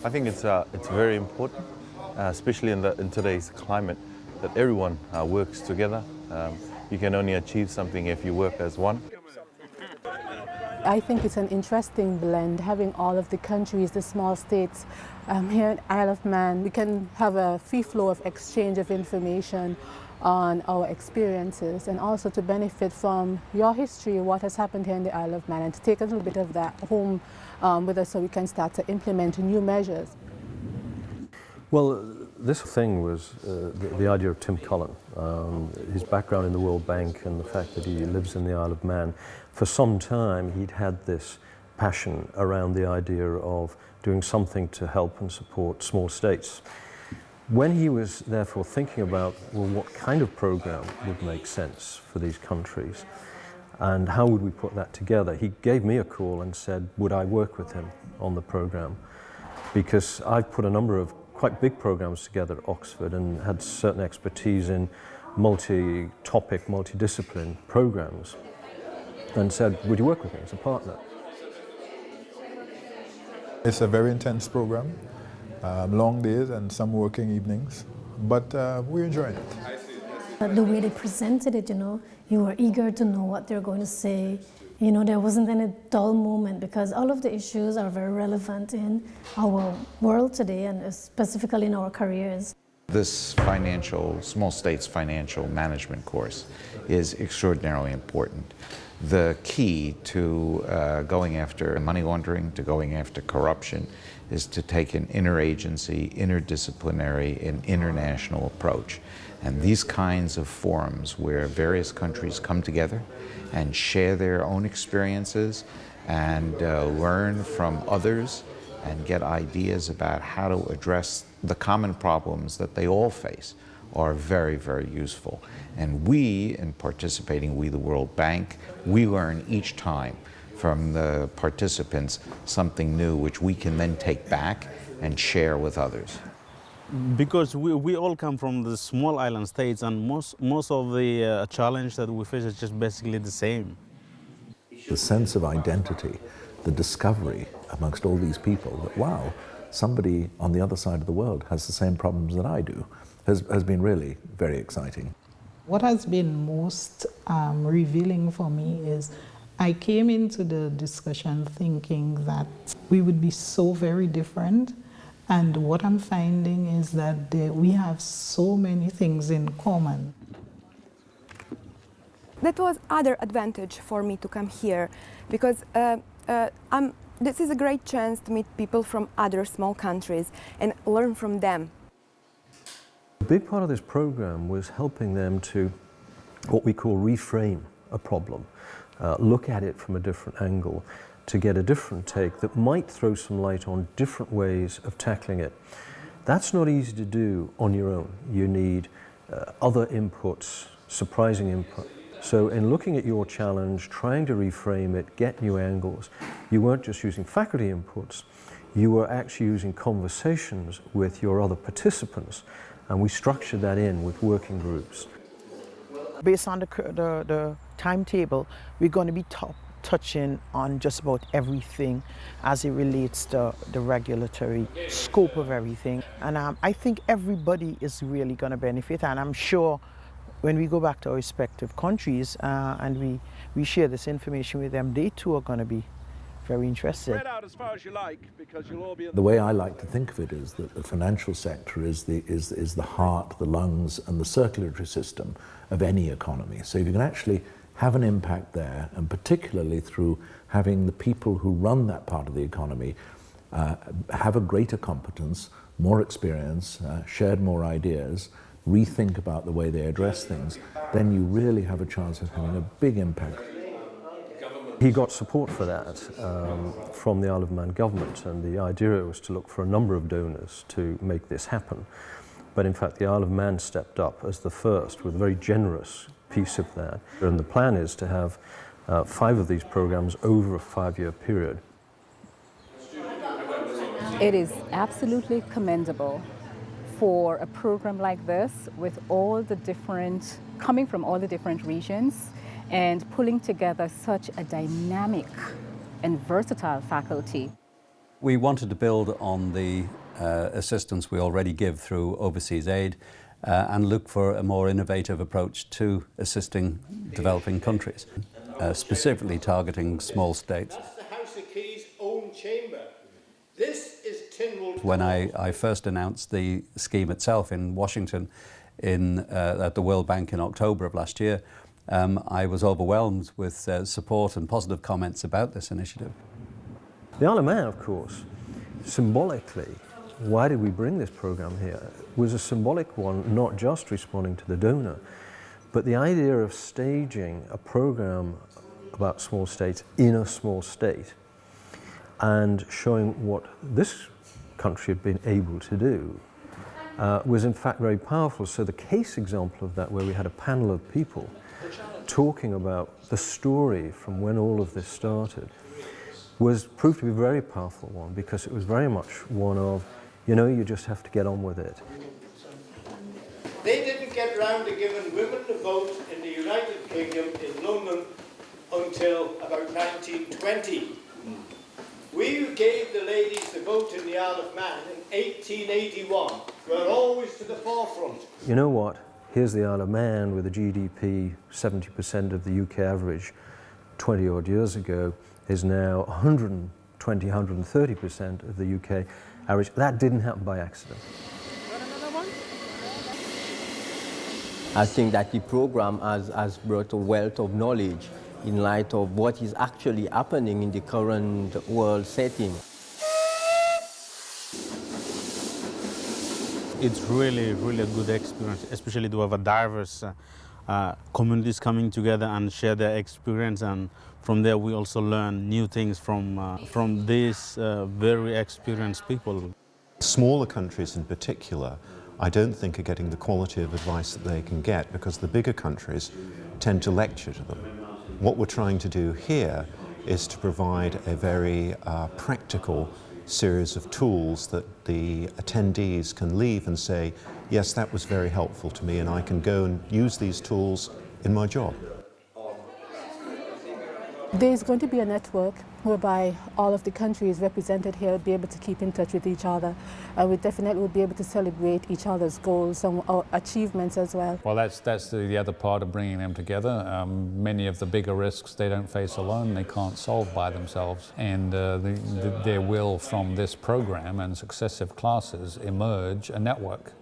I think it's very important, especially in today's climate, that everyone works together. You can only achieve something if you work as one. I think it's an interesting blend, having all of the countries, the small states here in Isle of Man. We can have a free flow of exchange of information on our experiences, and also to benefit from your history, what has happened here in the Isle of Man, and to take a little bit of that home with us so we can start to implement new measures. Well, this thing was the idea of Tim Cullen, his background in the World Bank and the fact that he lives in the Isle of Man. For some time he'd had this passion around the idea of doing something to help and support small states. When he was therefore thinking about, well, what kind of program would make sense for these countries and how would we put that together, he gave me a call and said, would I work with him on the program? Because I've put a number of quite big programs together at Oxford and had certain expertise in multi-topic, multidiscipline programs, and said, would you work with me as a partner? It's a very intense program, long days and some working evenings, but we're enjoying it. The way they presented it, you were eager to know what they're going to say. There wasn't any dull moment because all of the issues are very relevant in our world today and specifically in our careers. This small states financial management course is extraordinarily important. The key to going after money laundering, to going after corruption, is to take an interagency, interdisciplinary, and international approach. And these kinds of forums where various countries come together and share their own experiences and learn from others and get ideas about how to address the common problems that they all face are very, very useful. And we, in participating, we the World Bank, we learn each time from the participants something new which we can then take back and share with others. Because we all come from the small island states, and most of the challenge that we face is just basically the same. The sense of identity, the discovery amongst all these people that, wow, somebody on the other side of the world has the same problems that I do, has been really very exciting. What has been most revealing for me is I came into the discussion thinking that we would be so very different, and what I'm finding is that we have so many things in common. That was other advantage for me to come here, because this is a great chance to meet people from other small countries and learn from them. A big part of this program was helping them to what we call reframe a problem, look at it from a different angle, to get a different take that might throw some light on different ways of tackling it. That's not easy to do on your own. You need other inputs, surprising input. So in looking at your challenge, trying to reframe it, get new angles, you weren't just using faculty inputs, you were actually using conversations with your other participants, and we structured that in with working groups. Based on the timetable, we're going to be touching on just about everything as it relates to the regulatory scope of everything. And I think everybody is really going to benefit, and I'm sure when we go back to our respective countries and we share this information with them, they too are going to be very interested. The way I like to think of it is that the financial sector is the heart, the lungs, and the circulatory system of any economy. So if you can actually have an impact there, and particularly through having the people who run that part of the economy have a greater competence, more experience, shared more ideas, rethink about the way they address things, then you really have a chance of having a big impact. He got support for that from the Isle of Man government, and the idea was to look for a number of donors to make this happen. But in fact, the Isle of Man stepped up as the first with a very generous piece of that. And the plan is to have 5 of these programs over a 5-year period. It is absolutely commendable for a program like this, with coming from all the different regions and pulling together such a dynamic and versatile faculty. We wanted to build on the assistance we already give through overseas aid and look for a more innovative approach to assisting developing countries, specifically targeting small states. That's the House of Keys' own chamber. This is Tynwald. When I first announced the scheme itself in Washington at the World Bank in October of last year, I was overwhelmed with support and positive comments about this initiative. The Isle of Man, of course, symbolically, why did we bring this program here, was a symbolic one, not just responding to the donor, but the idea of staging a program about small states in a small state and showing what this country had been able to do was in fact very powerful. So the case example of that, where we had a panel of people talking about the story from when all of this started, proved to be a very powerful one, because it was very much one of, you know, you just have to get on with it. They didn't get round to giving women the vote in the United Kingdom in London until about 1920. We gave the ladies the vote in the Isle of Man in 1881. We're always to the forefront. You know what? Here's the Isle of Man with a GDP 70% of the UK average 20 odd years ago is now 120, 130% of the UK average. That didn't happen by accident. I think that the program has brought a wealth of knowledge in light of what is actually happening in the current world setting. It's really a good experience, especially to have a diverse communities coming together and share their experience, and from there we also learn new things from these very experienced people. Smaller countries in particular, I don't think are getting the quality of advice that they can get, because the bigger countries tend to lecture to them. What we're trying to do here is to provide a very practical series of tools that the attendees can leave and say, yes, that was very helpful to me, and I can go and use these tools in my job. There's going to be a network whereby all of the countries represented here will be able to keep in touch with each other. We definitely will be able to celebrate each other's goals and achievements as well. Well, that's the other part of bringing them together. Many of the bigger risks they don't face alone, they can't solve by themselves. And there will, from this program and successive classes, emerge a network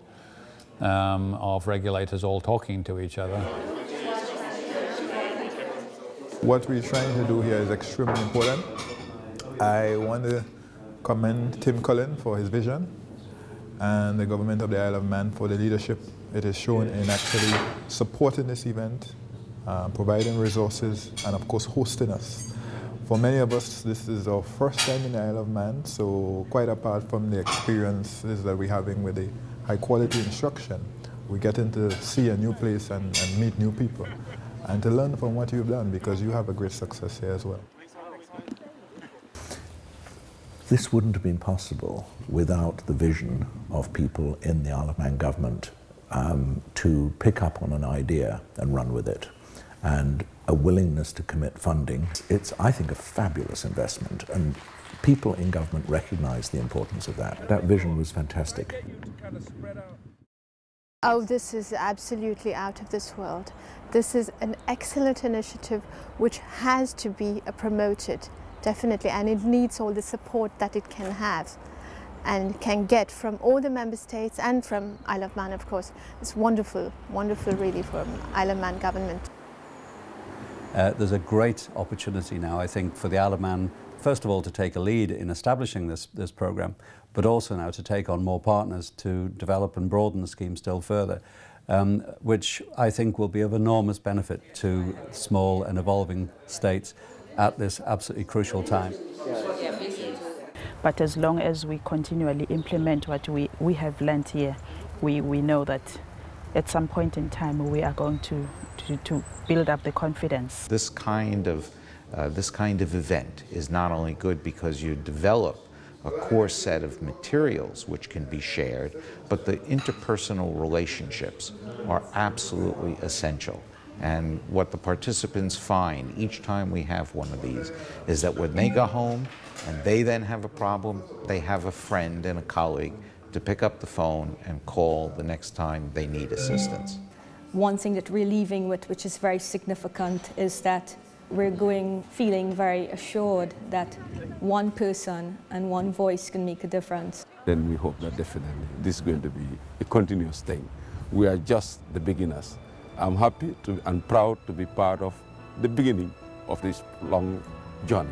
of regulators all talking to each other. What we're trying to do here is extremely important. I want to commend Tim Cullen for his vision and the government of the Isle of Man for the leadership it has shown in actually supporting this event, providing resources, and of course hosting us. For many of us, this is our first time in the Isle of Man, so quite apart from the experiences that we're having with the high quality instruction, we're getting to see a new place and meet new people, and to learn from what you've done, because you have a great success here as well. This wouldn't have been possible without the vision of people in the Isle of Man government to pick up on an idea and run with it, and a willingness to commit funding. It's, I think, a fabulous investment, and people in government recognise the importance of that. That vision was fantastic. Oh, this is absolutely out of this world. This is an excellent initiative which has to be promoted, definitely, and it needs all the support that it can have and can get from all the member states and from Isle of Man, of course. It's wonderful, wonderful really from Isle of Man government. There's a great opportunity now, I think, for the Isle of Man, first of all, to take a lead in establishing this program, but also now to take on more partners to develop and broaden the scheme still further, which I think will be of enormous benefit to small and evolving states at this absolutely crucial time. But as long as we continually implement what we have learned here, we know that at some point in time we are going to build up the confidence. This kind of event is not only good because you develop a core set of materials which can be shared, but the interpersonal relationships are absolutely essential. And what the participants find each time we have one of these is that when they go home and they then have a problem, they have a friend and a colleague to pick up the phone and call the next time they need assistance. One thing that we're leaving with, which is very significant, is that we're feeling very assured that one person and one voice can make a difference. Then we hope that definitely this is going to be a continuous thing. We are just the beginners. I'm happy and proud to be part of the beginning of this long journey.